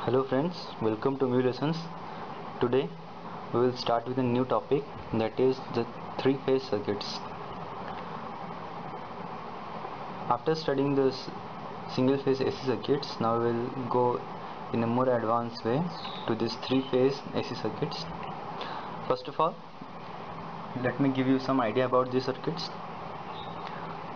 Hello friends, welcome to New Lessons. Today we will start with a new topic, that is the three-phase circuits. After studying the single-phase AC circuits, now we will go in a more advanced way to these three-phase AC circuits. First of all, let me give you some idea about these circuits.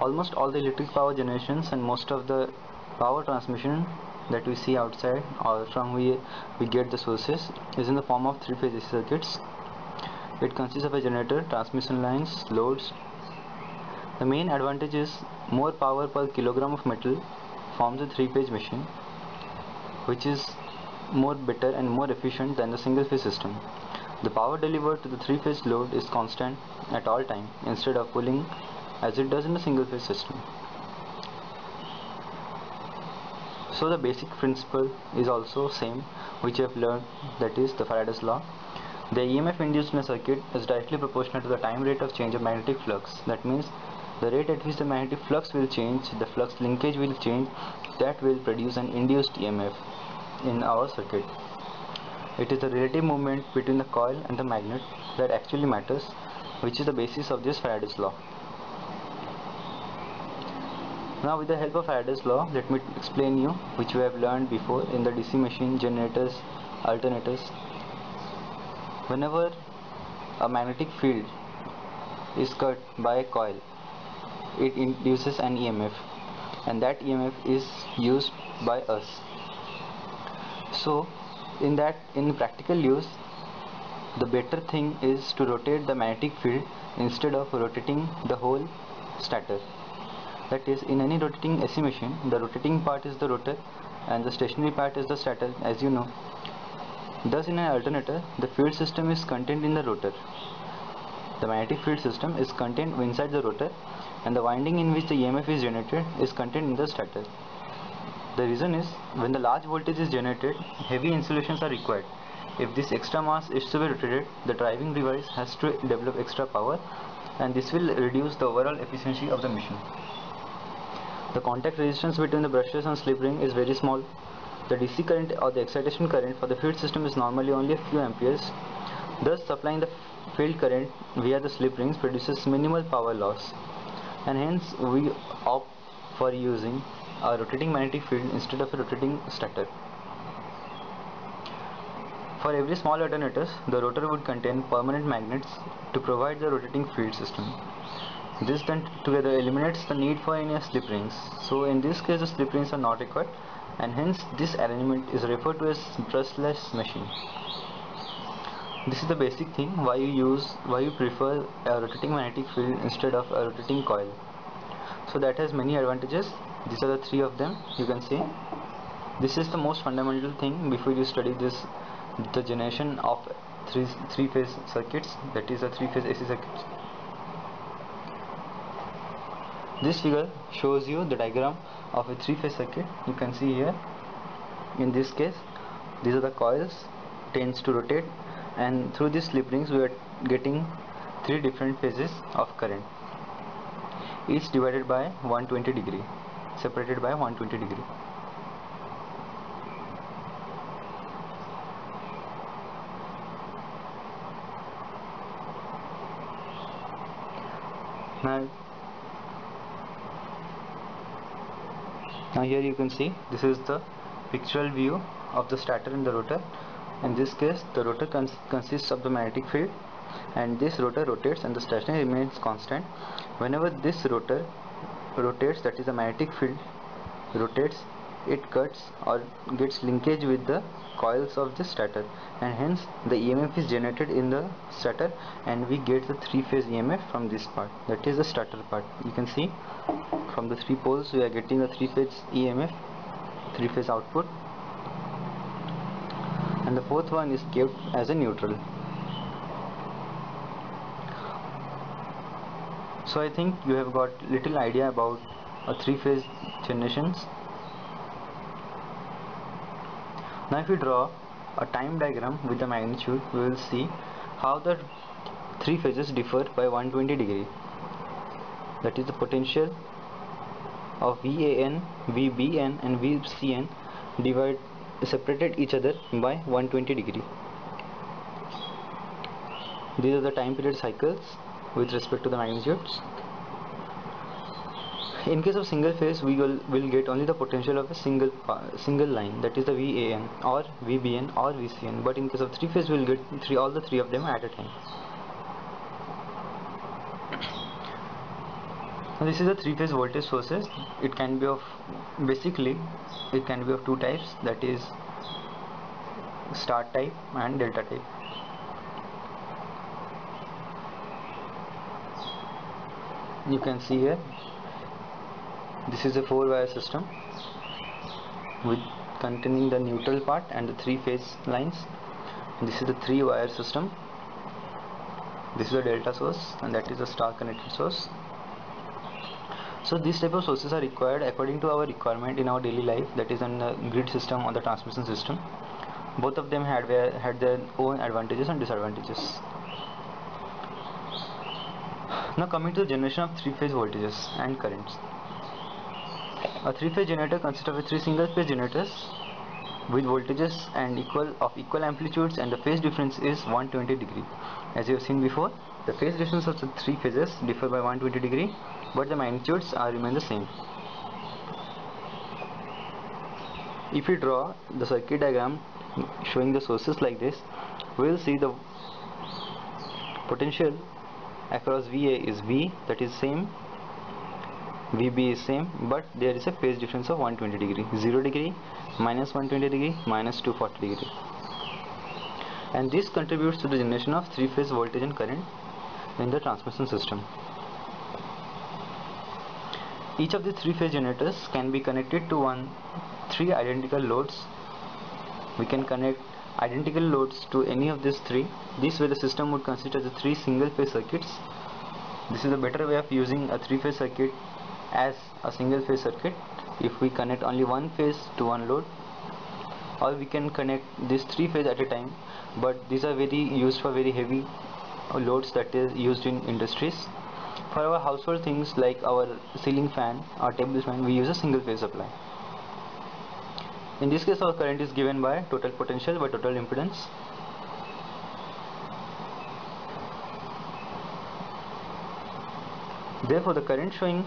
Almost all the electric power generations and most of the power transmission that we see outside or from we get the sources is in the form of three-phase AC circuits. It consists of a generator, transmission lines, loads. The main advantage is more power per kilogram of metal forms a three-phase machine, which is more better and more efficient than the single-phase system. The power delivered to the three-phase load is constant at all time instead of pulling as it does in the single-phase system. So the basic principle is also same which you have learned, that is the Faraday's law. The EMF induced in a circuit is directly proportional to the time rate of change of magnetic flux. That means the rate at which the magnetic flux will change, the flux linkage will change, that will produce an induced EMF in our circuit. It is the relative movement between the coil and the magnet that actually matters, which is the basis of this Faraday's law. Now with the help of Faraday's law, let me explain you which we have learned before in the DC machine, generators, alternators. Whenever a magnetic field is cut by a coil, it induces an EMF, and that EMF is used by us. So in practical use, the better thing is to rotate the magnetic field instead of rotating the whole stator. That is, in any rotating AC machine, the rotating part is the rotor and the stationary part is the stator, as you know. Thus in an alternator, the field system is contained in the rotor. The magnetic field system is contained inside the rotor, and the winding in which the EMF is generated is contained in the stator. The reason is, when the large voltage is generated, heavy insulations are required. If this extra mass is to be rotated, the driving device has to develop extra power, and this will reduce the overall efficiency of the machine. The contact resistance between the brushes and slip ring is very small. The DC current or the excitation current for the field system is normally only a few amperes. Thus supplying the field current via the slip rings produces minimal power loss, and hence we opt for using a rotating magnetic field instead of a rotating stator. For every small alternators, the rotor would contain permanent magnets to provide the rotating field system. This then together eliminates the need for any slip rings. So in this case the slip rings are not required, and hence this arrangement is referred to as brushless machine. This is the basic thing why you prefer a rotating magnetic field instead of a rotating coil. So that has many advantages. These are the three of them. You can see this is the most fundamental thing before you study the generation of three-phase circuits, that is a three-phase AC circuits. This figure shows you the diagram of a three-phase circuit. You can see here, in this case, these are the coils, tends to rotate, and through these slip rings we are getting three different phases of current, each divided by 120 degree, separated by 120 degree. Now here you can see this is the pictorial view of the stator and the rotor. In this case the rotor consists of the magnetic field, and this rotor rotates and the stator remains constant. Whenever this rotor rotates, that is the magnetic field rotates, it cuts or gets linkage with the coils of the stator, and hence the EMF is generated in the stator, and we get the three-phase EMF from this part, that is the stator part. You can see from the three poles we are getting a three-phase EMF, three-phase output, and the fourth one is kept as a neutral. So I think you have got little idea about a three-phase generations. Now if we draw a time diagram with the magnitude, we will see how the three phases differ by 120 degree. That is the potential of VAN, VBN and VCN separated each other by 120 degree. These are the time period cycles with respect to the magnitudes. In case of single phase, we will get only the potential of a single line, that is the VAN or VBN or VCN. But in case of three phase, we will get all the three of them at a time. Now this is the three phase voltage sources. It can be of two types, that is star type and delta type. You can see here, this is a 4-wire system with containing the neutral part and the three phase lines. This is the 3-wire system. This is the delta source and that is the star connected source. So these type of sources are required according to our requirement in our daily life, that is on the grid system or the transmission system. Both of them had their own advantages and disadvantages. Now coming to the generation of three-phase voltages and currents. A three-phase generator consists of 3 single-phase generators with voltages and equal amplitudes, and the phase difference is 120 degree. As you have seen before, the phase difference of the three phases differ by 120 degree, but the magnitudes remain the same. If we draw the circuit diagram showing the sources like this, we will see the potential across VA is V, that is same, VB is same, but there is a phase difference of 120 degree, 0 degree, minus 120 degree, minus 240 degree. And this contributes to the generation of three-phase voltage and current in the transmission system. Each of the three-phase generators can be connected to three identical loads. We can connect identical loads to any of these three. This way the system would consist of the 3 single-phase circuits. This is a better way of using a three-phase circuit as a single-phase circuit if we connect only one phase to one load, or we can connect these 3 phases at a time, but these are used for very heavy loads, that is used in industries. For our household things like our ceiling fan or table fan, we use a single phase supply. In this case, our current is given by total potential by total impedance. Therefore, the current flowing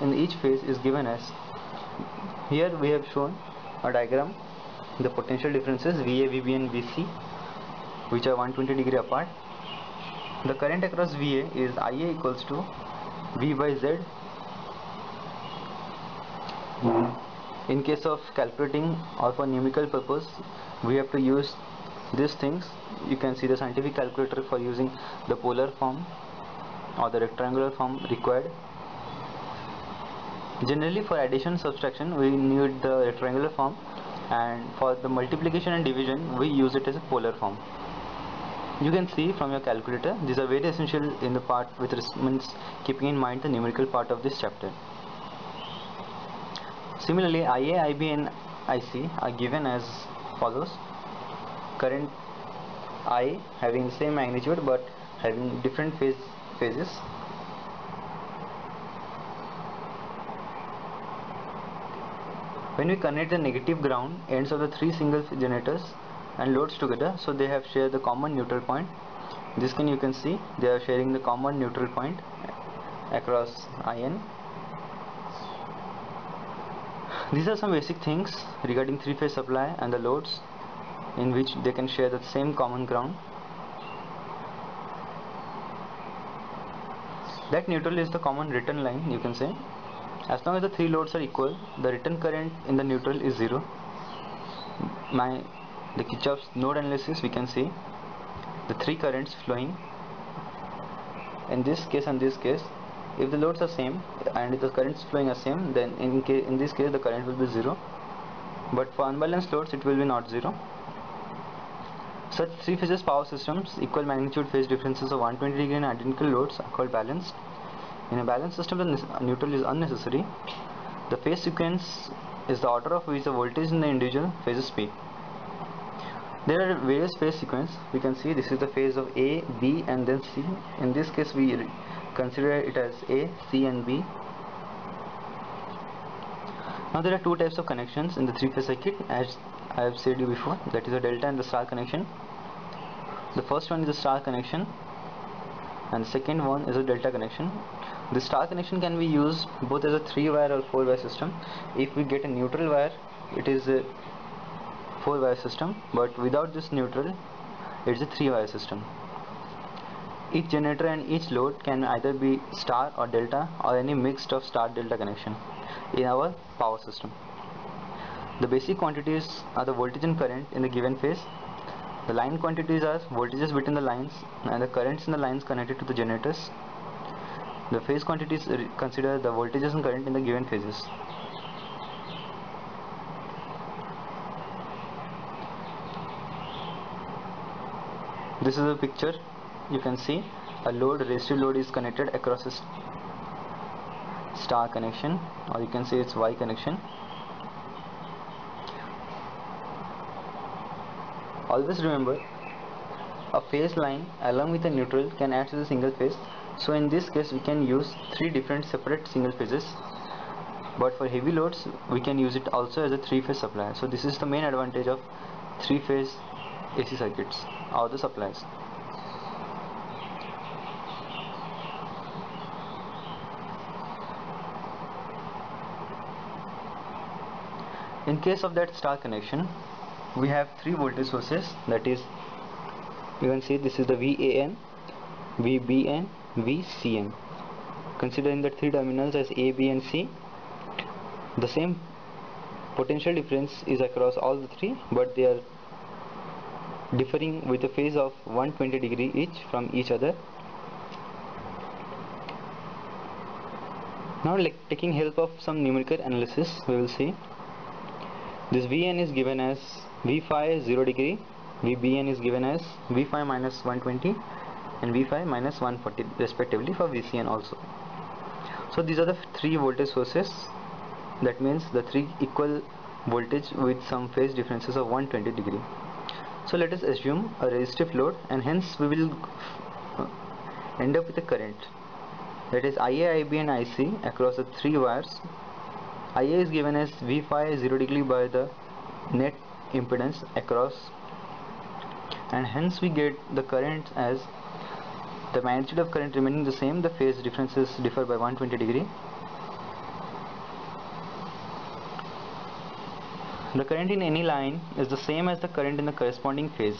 in each phase is given as, here we have shown a diagram, the potential differences VA, VB and VC, which are 120 degree apart. The current across VA is IA equals to V by Z. In case of calculating or for numerical purpose, we have to use these things. You can see the scientific calculator for using the polar form or the rectangular form required. Generally for addition subtraction we need the rectangular form, and for the multiplication and division we use it as a polar form. You can see from your calculator, these are very essential in the part with means keeping in mind the numerical part of this chapter. Similarly, IA, IB and IC are given as follows. Current I having the same magnitude but having different phases. When we connect the negative ground ends of the 3 single generators and loads together, so they have shared the common neutral point. This you can see they are sharing the common neutral point across IN. These are some basic things regarding three-phase supply and the loads in which they can share the same common ground. That neutral is the common return line, you can say. As long as the 3 loads are equal, the return current in the neutral is 0. The Kirchhoff's node analysis, we can see the 3 currents flowing. In this case and this case, if the loads are same and if the currents flowing are same, then in this case the current will be 0. But for unbalanced loads it will be not 0. Such 3 phases power systems, equal magnitude phase differences of 120 degree and identical loads are called balanced. In a balanced system, the neutral is unnecessary. The phase sequence is the order of which the voltage in the individual phases peak. There are various phase sequence. We can see this is the phase of A, B and then C. In this case we consider it as A, C and B. Now there are two types of connections in the three-phase circuit, as I have said you before, that is a delta and the star connection. The first one is the star connection and the second one is a delta connection. The star connection can be used both as a 3-wire or 4-wire system. If we get a neutral wire, it is a 4-wire system, but without this neutral, it's a 3-wire system. Each generator and each load can either be star or delta or any mixed of star delta connection in our power system. The basic quantities are the voltage and current in the given phase. The line quantities are voltages between the lines and the currents in the lines connected to the generators. The phase quantities consider the voltages and current in the given phases. This is a picture. You can see a load, resistive load is connected across a star connection, or you can say it's Y connection. Always remember, a phase line along with a neutral can act as a single phase. So in this case we can use 3 different separate single phases, but for heavy loads we can use it also as a 3-phase supply. So this is the main advantage of 3-phase AC circuits or the supplies. In case of that star connection, we have 3 voltage sources, that is, you can see this is the VAN, VBN, VCN. Considering the 3 terminals as A, B and C, the same potential difference is across all the 3, but they are differing with a phase of 120 degree each from each other. Now, taking help of some numerical analysis, we will see this VN is given as V phi 0 degree, VBN is given as V phi minus 120 and V phi minus 140 respectively for VCN also. So these are the 3 voltage sources, that means the 3 equal voltage with some phase differences of 120 degree. So let us assume a resistive load, and hence we will end up with a current, that is IA, IB and IC across the 3 wires. IA is given as V phi 0 degree by the net impedance across, and hence we get the current as the magnitude of current remaining the same, the phase differences differ by 120 degree. The current in any line is the same as the current in the corresponding phase.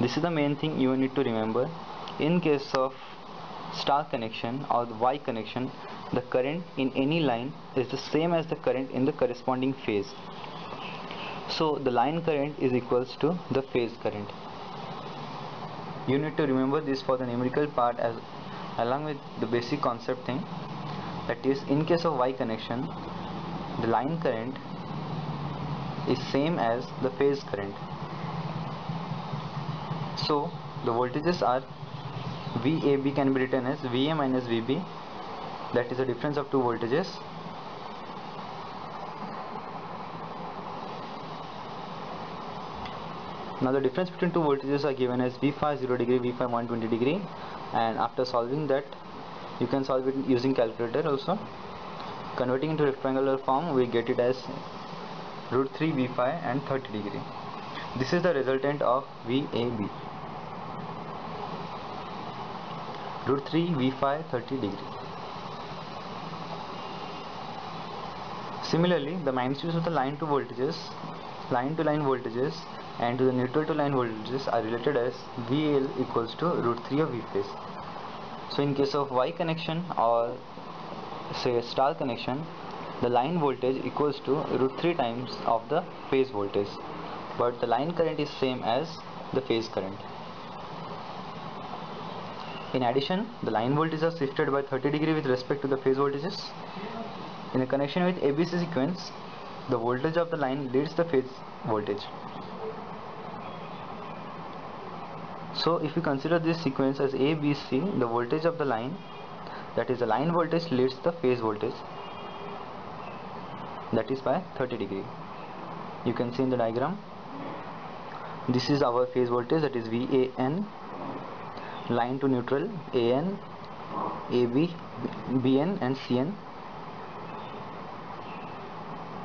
This is the main thing you need to remember. In case of star connection or the Y connection, the current in any line is the same as the current in the corresponding phase. So the line current is equals to the phase current. You need to remember this for the numerical part as along with the basic concept thing, that is, in case of Y connection, the line current is same as the phase current. So the voltages are VAB can be written as VA minus VB, that is the difference of 2 voltages. Now the difference between 2 voltages are given as V phi 0 degree, V phi 120 degree, and after solving that, you can solve it using calculator also. Converting into rectangular form, we get it as root 3 V phi and 30 degree. This is the resultant of VAB, root 3 V phi 30 degree. Similarly, the magnitudes of the line to line voltages and to the neutral to line voltages are related as VL equals to root 3 of V phase. So in case of Y connection or say star connection, the line voltage equals to root 3 times of the phase voltage, but the line current is same as the phase current. In addition, the line voltages are shifted by 30 degree with respect to the phase voltages. In a connection with ABC sequence, the voltage of the line leads the phase voltage. So if we consider this sequence as ABC, the voltage of the line, that is the line voltage, leads the phase voltage, that is by 30 degree. You can see in the diagram, this is our phase voltage, that is VAN, line to neutral AN, AB, BN and CN.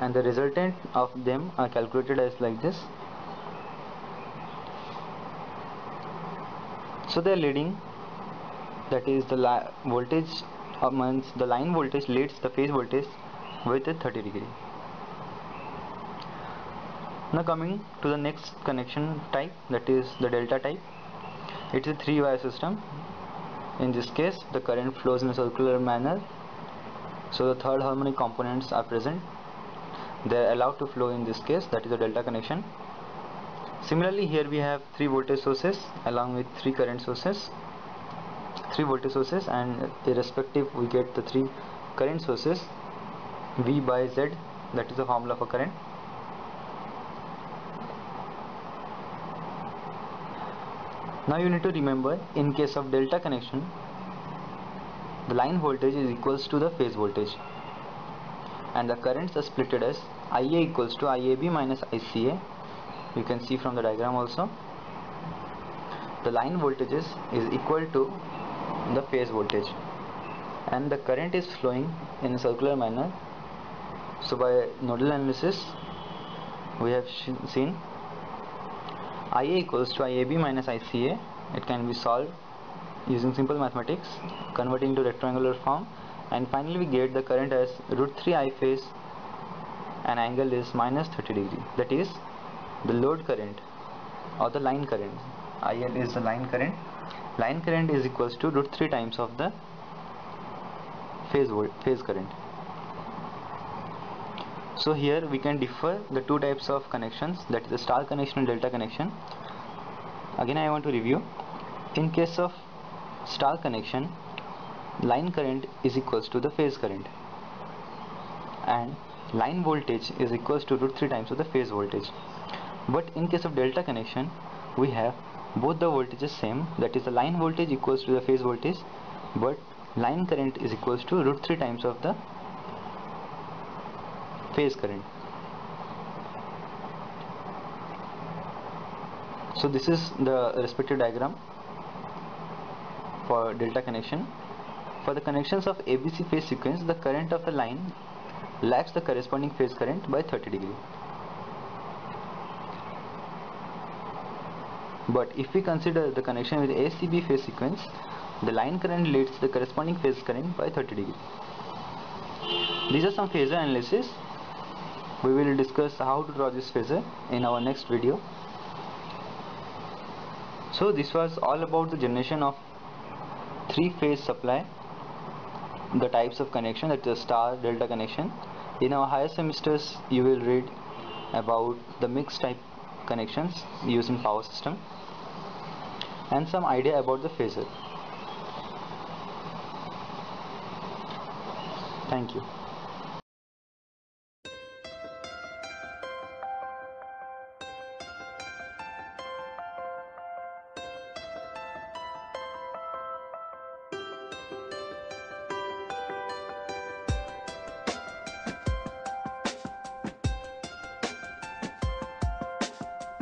and the resultant of them are calculated as like this. So they are leading, that is the voltage means the line voltage leads the phase voltage with a 30 degree. Now coming to the next connection type, that is the delta type. It is a 3-wire system. In this case the current flows in a circular manner, so the third harmonic components are present. They are allowed to flow in this case, that is a delta connection. Similarly, here we have 3 voltage sources along with 3 current sources, 3 voltage sources, and irrespective we get the 3 current sources. V by Z, that is the formula for current. Now you need to remember, in case of delta connection, the line voltage is equals to the phase voltage, and the currents are splitted as IA equals to IAB minus ICA. You can see from the diagram also, the line voltages is equal to the phase voltage, and the current is flowing in a circular manner. So by nodal analysis we have seen IA equals to IAB minus ICA. It can be solved using simple mathematics, converting to rectangular form, and finally we get the current as √3 I phase and angle is minus 30 degree. That is the load current or the line current. IL is the line current. Line current is equals to √3 times of the phase current. So here we can differ the two types of connections, that is the star connection and delta connection. Again I want to review. In case of star connection, line current is equals to the phase current, and line voltage is equals to √3 times of the phase voltage. But in case of delta connection, we have both the voltages same, that is the line voltage equals to the phase voltage, but line current is equals to √3 times of the phase current. So this is the respective diagram for delta connection. For the connections of ABC phase sequence, the current of the line lags the corresponding phase current by 30 degree. But if we consider the connection with ACB phase sequence, the line current leads the corresponding phase current by 30 degree. These are some phasor analysis. We will discuss how to draw this phasor in our next video. So this was all about the generation of 3-phase supply, the types of connection, that is star delta connection. In our higher semesters you will read about the mixed type connections used in power system and some idea about the phasor. Thank you.